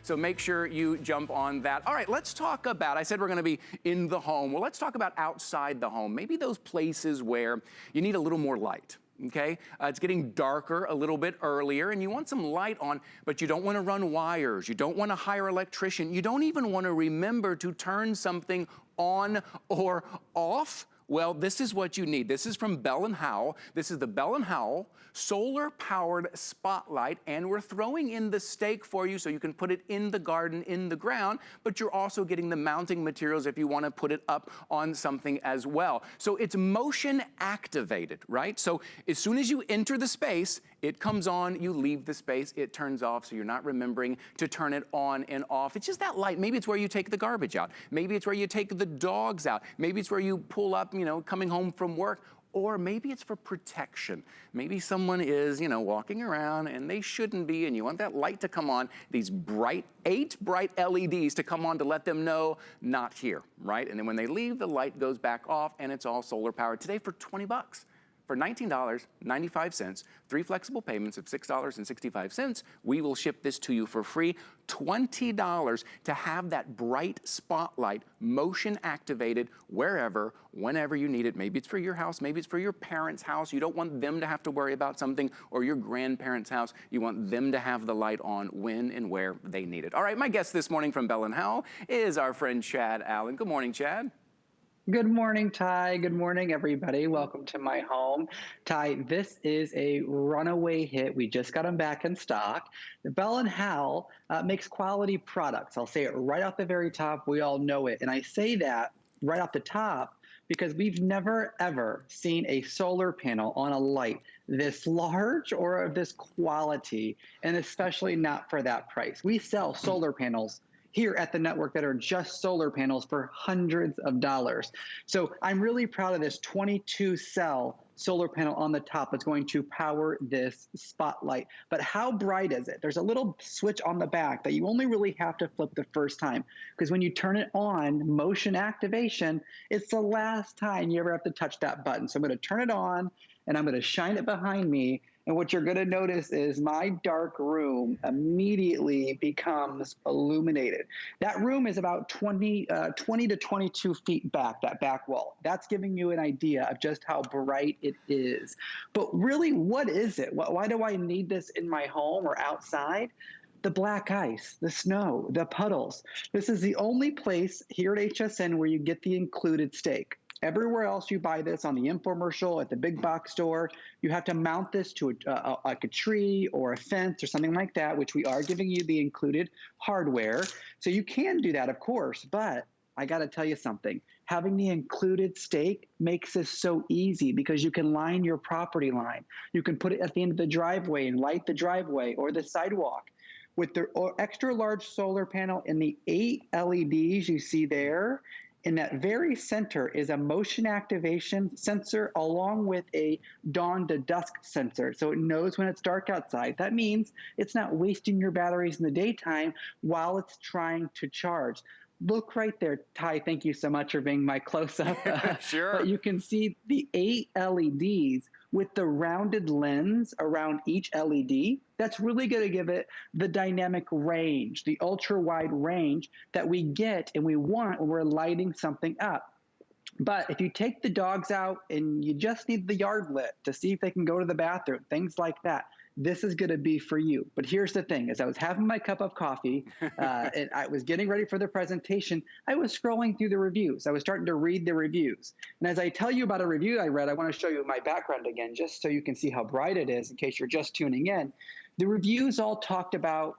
So make sure you jump on that. All right, let's talk about, I said we're gonna be in the home. Well, let's talk about outside the home. Maybe those places where you need a little more light. Okay, it's getting darker a little bit earlier and you want some light on, but you don't want to run wires. You don't want to hire an electrician. You don't even want to remember to turn something on or off. Well, this is what you need. This is from Bell & Howell. This is the Bell & Howell solar-powered Spotlight, and we're throwing in the stake for you so you can put it in the garden, in the ground, but you're also getting the mounting materials if you want to put it up on something as well. So it's motion activated, right? So as soon as you enter the space, it comes on, you leave the space, it turns off, so you're not remembering to turn it on and off. It's just that light. Maybe it's where you take the garbage out. Maybe it's where you take the dogs out. Maybe it's where you pull up, you know, coming home from work. Or maybe it's for protection. Maybe someone is, you know, walking around and they shouldn't be, and you want that light to come on, these bright, 8 bright LEDs to come on to let them know, not here, right? And then when they leave, the light goes back off and it's all solar powered. Today for 20 bucks. For $19.95, 3 flexible payments of $6.65, we will ship this to you for free. $20 to have that bright spotlight, motion activated, wherever, whenever you need it. Maybe it's for your house, maybe it's for your parents' house. You don't want them to have to worry about something, or your grandparents' house. You want them to have the light on when and where they need it. All right, my guest this morning from Bell & Howell is our friend Chad Allen. Good morning, Chad. Good morning, Ty. Good morning, everybody. Welcome to my home. Ty, this is a runaway hit. We just got them back in stock. The Bell & Howell makes quality products. I'll say it right off the very top. We all know it. And I say that right off the top because we've never, ever seen a solar panel on a light this large or of this quality, and especially not for that price. We sell solar panels here at the network that are just solar panels for hundreds of dollars. So I'm really proud of this 22-cell solar panel on the top that's going to power this Spotlight. But how bright is it? There's a little switch on the back that you only really have to flip the first time, because when you turn it on, motion activation, it's the last time you ever have to touch that button. So I'm going to turn it on and I'm going to shine it behind me. And what you're going to notice is my dark room immediately becomes illuminated. That room is about 20 to 22 feet back, that back wall. That's giving you an idea of just how bright it is. But really, what is it? Why do I need this in my home or outside? The black ice, the snow, the puddles. This is the only place here at HSN where you get the included stake. Everywhere else you buy this, on the infomercial, at the big box store, you have to mount this to like a tree or a fence or something like that, which we are giving you the included hardware. So you can do that, of course, but I got to tell you something. Having the included stake makes this so easy because you can line your property line. You can put it at the end of the driveway and light the driveway or the sidewalk. With the extra large solar panel and the 8 LEDs you see there, in that very center is a motion activation sensor along with a dawn to dusk sensor. So it knows when it's dark outside. That means it's not wasting your batteries in the daytime while it's trying to charge. Look right there, Ty. Thank you so much for being my close-up. Sure. But you can see the 8 LEDs with the rounded lens around each LED. That's really going to give it the dynamic range, the ultra-wide range that we get and we want when we're lighting something up. But if you take the dogs out and you just need the yard lit to see if they can go to the bathroom, things like that, this is going to be for you. But here's the thing. As I was having my cup of coffee and I was getting ready for the presentation, I was scrolling through the reviews. I was starting to read the reviews. And as I tell you about a review I read, I want to show you my background again, just so you can see how bright it is in case you're just tuning in. The reviews all talked about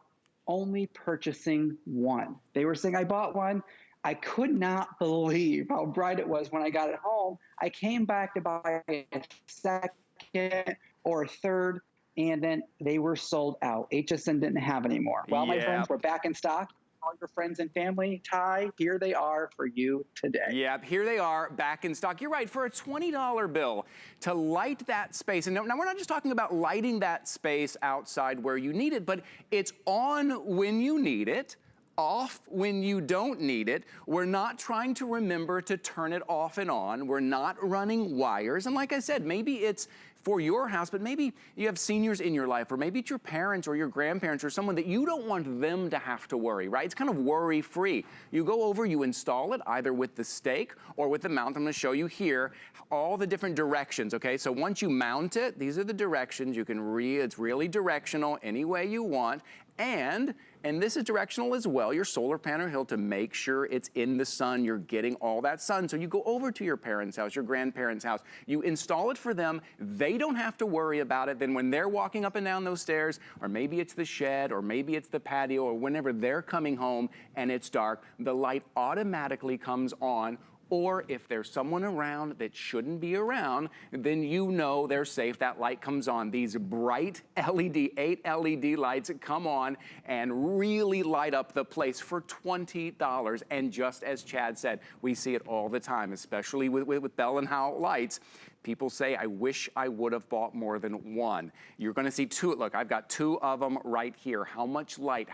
only purchasing one. They were saying, I bought one. I could not believe how bright it was when I got it home. I came back to buy a second or a third, and then they were sold out. HSN didn't have any more. Well, my friends, we're back in stock. All your friends and family, Ty, here they are for you today. Yep, here they are back in stock. You're right, for a $20 bill to light that space. And now we're not just talking about lighting that space outside where you need it, but it's on when you need it, off when you don't need it. We're not trying to remember to turn it off and on. We're not running wires. And like I said, maybe it's for your house, but maybe you have seniors in your life, or maybe it's your parents or your grandparents or someone that you don't want them to have to worry, right? It's kind of worry-free. You go over, you install it either with the stake or with the mount. I'm going to show you here all the different directions, okay? So once you mount it, these are the directions. You can read, it's really directional any way you want. And this is directional as well, your solar panel hill, to make sure it's in the sun, you're getting all that sun. So you go over to your parents' house, your grandparents' house, you install it for them, they don't have to worry about it. Then when they're walking up and down those stairs, or maybe it's the shed, or maybe it's the patio, or whenever they're coming home and it's dark, the light automatically comes on. Or if there's someone around that shouldn't be around, then you know they're safe. That light comes on. These bright LED, 8 LED lights come on and really light up the place for $20. And just as Chad said, we see it all the time, especially with Bell and Howell lights. People say, I wish I would have bought more than one. You're gonna see two. Look, I've got two of them right here. How much light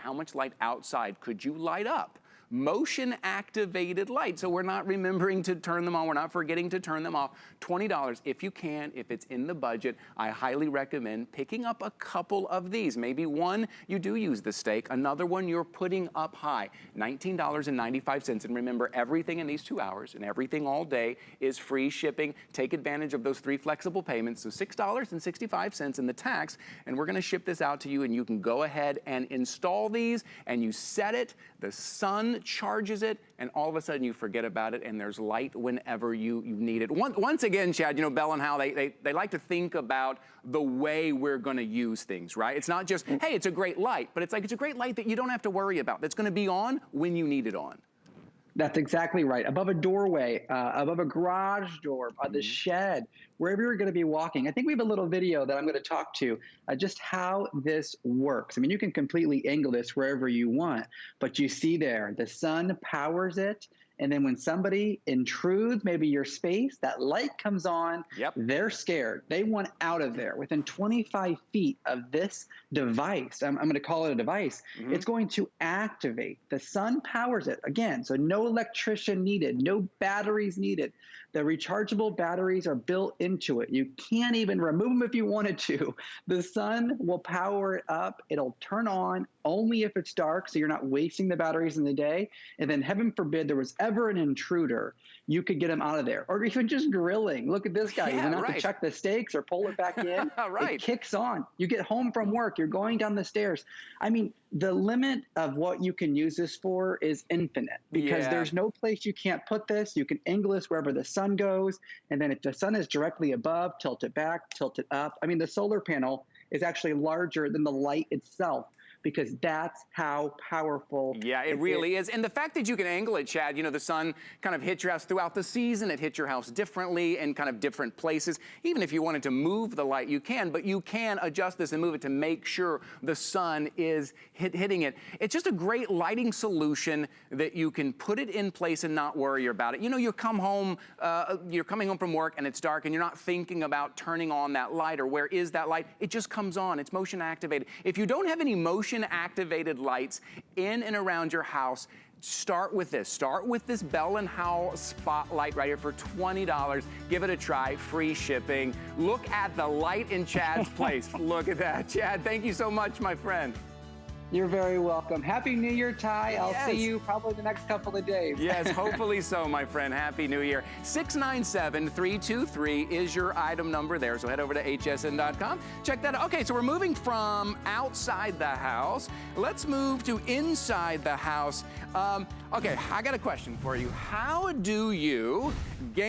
outside could you light up? Motion activated light. So we're not remembering to turn them on. We're not forgetting to turn them off. $20 if you can, if it's in the budget. I highly recommend picking up a couple of these. Maybe one you do use the stake, another one you're putting up high. $19.95. And remember, everything in these 2 hours and everything all day is free shipping. Take advantage of those 3 flexible payments. So $6.65 in the tax. And we're going to ship this out to you, and you can go ahead and install these, and you set it. The sun charges it, and all of a sudden you forget about it, and there's light whenever you need it. Once again, Chad, you know, Bell and Howell, they like to think about the way we're going to use things, right? It's not just, hey, it's a great light, but it's like it's a great light that you don't have to worry about. That's going to be on when you need it on. That's exactly right. Above a doorway, above a garage door, the shed, wherever you're going to be walking. I think we have a little video that I'm going to talk to just how this works. I mean, you can completely angle this wherever you want, but you see there, the sun powers it. And then when somebody intrudes maybe your space, that light comes on, they're scared. They want out of there. Within 25 feet of this device, I'm going to call it a device, it's going to activate. The sun powers it. Again, so no electrician needed, no batteries needed. The rechargeable batteries are built into it. You can't even remove them if you wanted to. The sun will power it up. It'll turn on only if it's dark, so you're not wasting the batteries in the day. And then heaven forbid there was ever an intruder, you could get him out of there. Or even just grilling. Look at this guy. You don't have to check the stakes or pull it back in. It kicks on. You get home from work. You're going down the stairs. I mean, the limit of what you can use this for is infinite, because there's no place you can't put this. You can angle this wherever the sun goes. And then if the sun is directly above, tilt it back, tilt it up. I mean, the solar panel is actually larger than the light itself, because that's how powerful it really is. And the fact that you can angle it, Chad, you know, the sun kind of hits your house throughout the season. It hits your house differently in kind of different places. Even if you wanted to move the light, you can, but you can adjust this and move it to make sure the sun is hitting it. It's just a great lighting solution that you can put it in place and not worry about it. You know, you come home, you're coming home from work and it's dark and you're not thinking about turning on that light or where is that light. It just comes on. It's motion activated. If you don't have any motion activated lights in and around your house, start with this. Start with this Bell & Howell Spotlight right here for $20. Give it a try, free shipping. Look at the light in Chad's place. Look at that. Chad, thank you so much, my friend. You're very welcome. Happy New Year, Ty. I'll see you probably the next couple of days. Yes, hopefully so, my friend. Happy New Year. 697-323 is your item number there, so head over to hsn.com. Check that out. Okay, so we're moving from outside the house. Let's move to inside the house. Okay, I got a question for you. How do you gain